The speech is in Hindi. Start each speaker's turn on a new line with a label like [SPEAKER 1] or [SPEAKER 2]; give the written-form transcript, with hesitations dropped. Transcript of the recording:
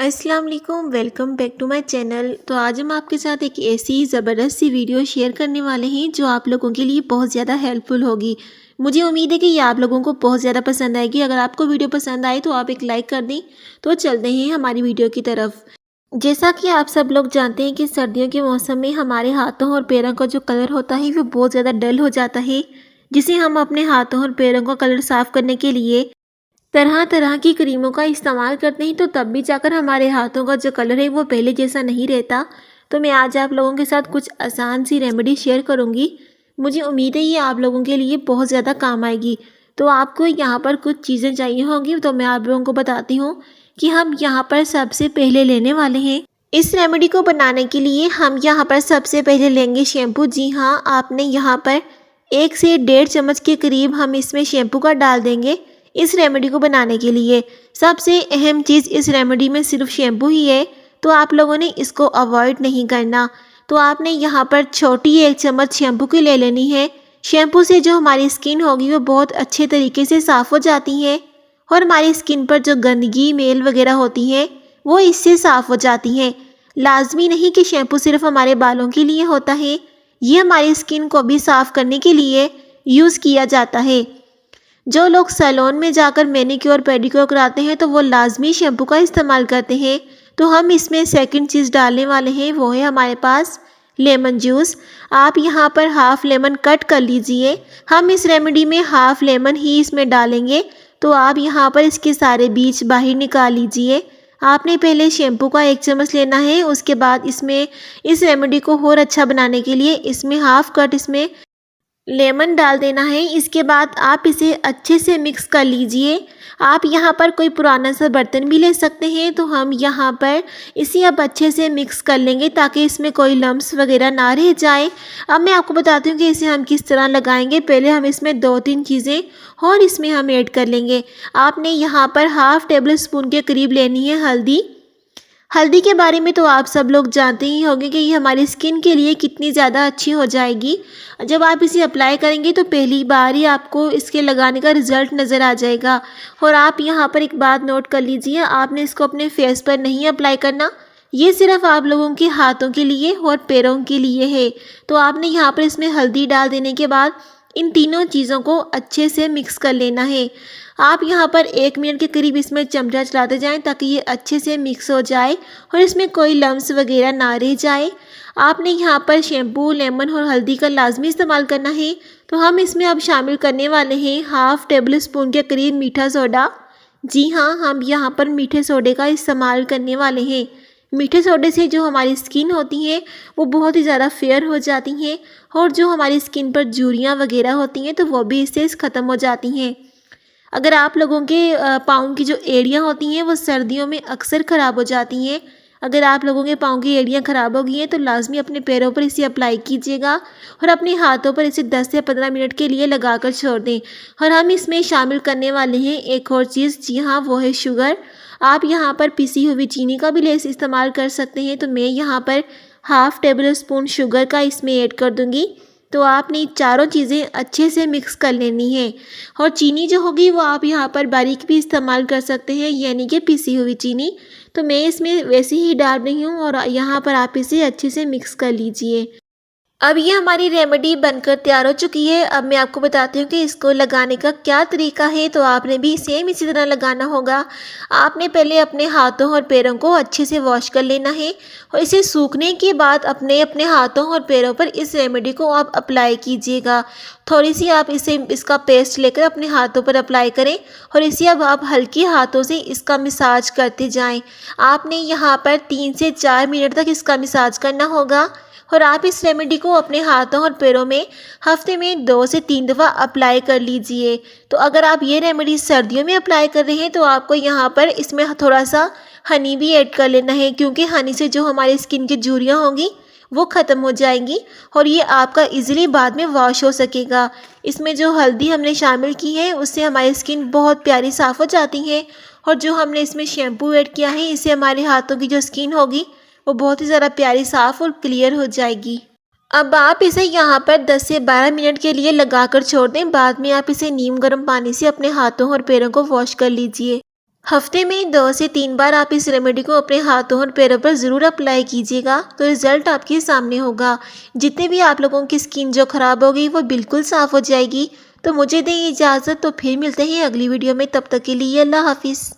[SPEAKER 1] अस्सलाम वालेकुम, welcome back to my channel. तो आज हम आपके साथ एक ऐसी ज़बरदस्त सी वीडियो शेयर करने वाले हैं जो आप लोगों के लिए बहुत ज़्यादा हेल्पफुल होगी। मुझे उम्मीद है कि ये आप लोगों को बहुत ज़्यादा पसंद आएगी। अगर आपको वीडियो पसंद आए तो आप एक लाइक कर दें। तो चलते हैं हमारी वीडियो की तरफ। जैसा कि आप सब लोग जानते हैं कि सर्दियों के मौसम में हमारे हाथों और पैरों का जो कलर होता है वो बहुत ज़्यादा डल हो जाता है, जिसे हम अपने हाथों और पैरों का कलर साफ़ करने के लिए तरह तरह की क्रीमों का इस्तेमाल करते हैं, तो तब भी जाकर हमारे हाथों का जो कलर है वो पहले जैसा नहीं रहता। तो मैं आज आप लोगों के साथ कुछ आसान सी रेमेडी शेयर करूंगी। मुझे उम्मीद है ये आप लोगों के लिए बहुत ज़्यादा काम आएगी। तो आपको यहाँ पर कुछ चीज़ें चाहिए होंगी, तो मैं आप लोगों को बताती हूँ कि हम यहाँ पर सबसे पहले लेने वाले हैं। इस रेमेडी को बनाने के लिए हम यहाँ पर सबसे पहले लेंगे शैम्पू। जी हाँ, आपने यहाँ पर 1 से 1.5 चम्मच के करीब हम इसमें शैम्पू का डाल देंगे। इस रेमेडी को बनाने के लिए सबसे अहम चीज़ इस रेमेडी में सिर्फ शैम्पू ही है, तो आप लोगों ने इसको अवॉइड नहीं करना। तो आपने यहाँ पर छोटी 1 चम्मच शैम्पू की ले लेनी है। शैम्पू से जो हमारी स्किन होगी वो बहुत अच्छे तरीके से साफ़ हो जाती है और हमारी स्किन पर जो गंदगी मेल वगैरह होती है वो इससे साफ़ हो जाती हैं। लाजमी नहीं कि शैम्पू सिर्फ हमारे बालों के लिए होता है, ये हमारी स्किन को भी साफ़ करने के लिए यूज़ किया जाता है। जो लोग सैलून में जाकर मैनीक्योर पेडिक्योर कराते हैं तो वो लाजमी शैम्पू का इस्तेमाल करते हैं। तो हम इसमें सेकंड चीज़ डालने वाले हैं, वो है हमारे पास लेमन जूस। आप यहाँ पर हाफ़ लेमन कट कर लीजिए। हम इस रेमेडी में हाफ़ लेमन ही इसमें डालेंगे। तो आप यहाँ पर इसके सारे बीज बाहर निकाल लीजिए। आपने पहले शैम्पू का 1 चम्मच लेना है, उसके बाद इसमें इस रेमेडी को और अच्छा बनाने के लिए इसमें हाफ़ कट इसमें लेमन डाल देना है। इसके बाद आप इसे अच्छे से मिक्स कर लीजिए। आप यहाँ पर कोई पुराना सा बर्तन भी ले सकते हैं। तो हम यहाँ पर इसे अब अच्छे से मिक्स कर लेंगे ताकि इसमें कोई लम्स वगैरह ना रह जाए। अब मैं आपको बताती हूँ कि इसे हम किस तरह लगाएंगे। पहले हम इसमें 2-3 चीज़ें और इसमें हम ऐड कर लेंगे। आपने यहाँ पर हाफ़ टेबल स्पून के करीब लेनी है हल्दी। हल्दी के बारे में तो आप सब लोग जानते ही होंगे कि ये हमारी स्किन के लिए कितनी ज़्यादा अच्छी हो जाएगी। जब आप इसे अप्लाई करेंगे तो पहली बार ही आपको इसके लगाने का रिज़ल्ट नज़र आ जाएगा। और आप यहाँ पर एक बात नोट कर लीजिए, आपने इसको अपने फेस पर नहीं अप्लाई करना, ये सिर्फ आप लोगों के हाथों के लिए और पैरों के लिए है। तो आपने यहाँ पर इसमें हल्दी डाल देने के बाद इन तीनों चीज़ों को अच्छे से मिक्स कर लेना है। आप यहाँ पर 1 मिनट के करीब इसमें चमचा चलाते जाएं ताकि ये अच्छे से मिक्स हो जाए और इसमें कोई लम्स वगैरह ना रह जाए। आपने यहाँ पर शैम्पू, लेमन और हल्दी का लाजमी इस्तेमाल करना है। तो हम इसमें अब शामिल करने वाले हैं हाफ़ टेबल स्पून के करीब मीठा सोडा। जी हाँ, हम यहाँ पर मीठे सोडे का इस्तेमाल करने वाले हैं। मीठे सोडे से जो हमारी स्किन होती है वो बहुत ही ज़्यादा फेयर हो जाती हैं और जो हमारी स्किन पर झुर्रियाँ वगैरह होती हैं तो वो भी इससे ख़त्म हो जाती हैं। अगर आप लोगों के पाँव की जो एड़ियाँ होती हैं वो सर्दियों में अक्सर ख़राब हो जाती हैं, अगर आप लोगों के पाँव की एड़ियाँ ख़राब हो गई हैं तो लाजमी अपने पैरों पर इसे अप्लाई कीजिएगा और अपने हाथों पर इसे 10 से 15 मिनट के लिए लगाकर छोड़ दें। और हम इसमें शामिल करने वाले हैं एक और चीज़, जी हाँ, वो है शुगर। आप यहाँ पर पिसी हुई चीनी का भी लेस इस्तेमाल कर सकते हैं। तो मैं यहाँ पर हाफ़ टेबल स्पून शुगर का इसमें ऐड कर दूँगी। तो आपने चारों चीज़ें अच्छे से मिक्स कर लेनी है। और चीनी जो होगी वो आप यहाँ पर बारीक भी इस्तेमाल कर सकते हैं, यानी कि पिसी हुई चीनी। तो मैं इसमें वैसे ही डाल रही हूँ और यहाँ पर आप इसे अच्छे से मिक्स कर लीजिए। अब ये हमारी रेमेडी बनकर तैयार हो चुकी है। अब मैं आपको बताती हूँ कि इसको लगाने का क्या तरीका है। तो आपने भी सेम इसी तरह लगाना होगा। आपने पहले अपने हाथों और पैरों को अच्छे से वॉश कर लेना है और इसे सूखने के बाद अपने अपने हाथों और पैरों पर इस रेमेडी को आप अप्लाई कीजिएगा। थोड़ी सी आप इसका पेस्ट लेकर अपने हाथों पर अप्लाई करें और इसे अब आप हल्के हाथों से इसका मसाज करते जाएं। आपने यहाँ पर 3 से 4 मिनट तक इसका मसाज करना होगा और आप इस रेमेडी को अपने हाथों और पैरों में हफ्ते में 2 से 3 दफ़ा अप्लाई कर लीजिए। तो अगर आप ये रेमेडी सर्दियों में अप्लाई कर रहे हैं तो आपको यहाँ पर इसमें थोड़ा सा हनी भी ऐड कर लेना है, क्योंकि हनी से जो हमारी स्किन की झुर्रियाँ होंगी वो ख़त्म हो जाएंगी और ये आपका इजीली बाद में वॉश हो सकेगा। इसमें जो हल्दी हमने शामिल की है उससे हमारी स्किन बहुत प्यारी साफ़ हो जाती है और जो हमने इसमें शैम्पू ऐड किया है इससे हमारे हाथों की जो स्किन होगी वो बहुत ही ज़्यादा प्यारी, साफ़ और क्लियर हो जाएगी। अब आप इसे यहाँ पर 10 से 12 मिनट के लिए लगाकर छोड़ दें। बाद में आप इसे नीम गर्म पानी से अपने हाथों और पैरों को वॉश कर लीजिए। हफ्ते में 2 से 3 बार आप इस रेमेडी को अपने हाथों और पैरों पर ज़रूर अप्लाई कीजिएगा, तो रिज़ल्ट आपके सामने होगा। जितने भी आप लोगों की स्किन जो ख़राब हो गई वो बिल्कुल साफ़ हो जाएगी। तो मुझे दें इजाज़त, तो फिर मिलते हैं अगली वीडियो में, तब तक के लिए अल्लाह हाफ़िज़।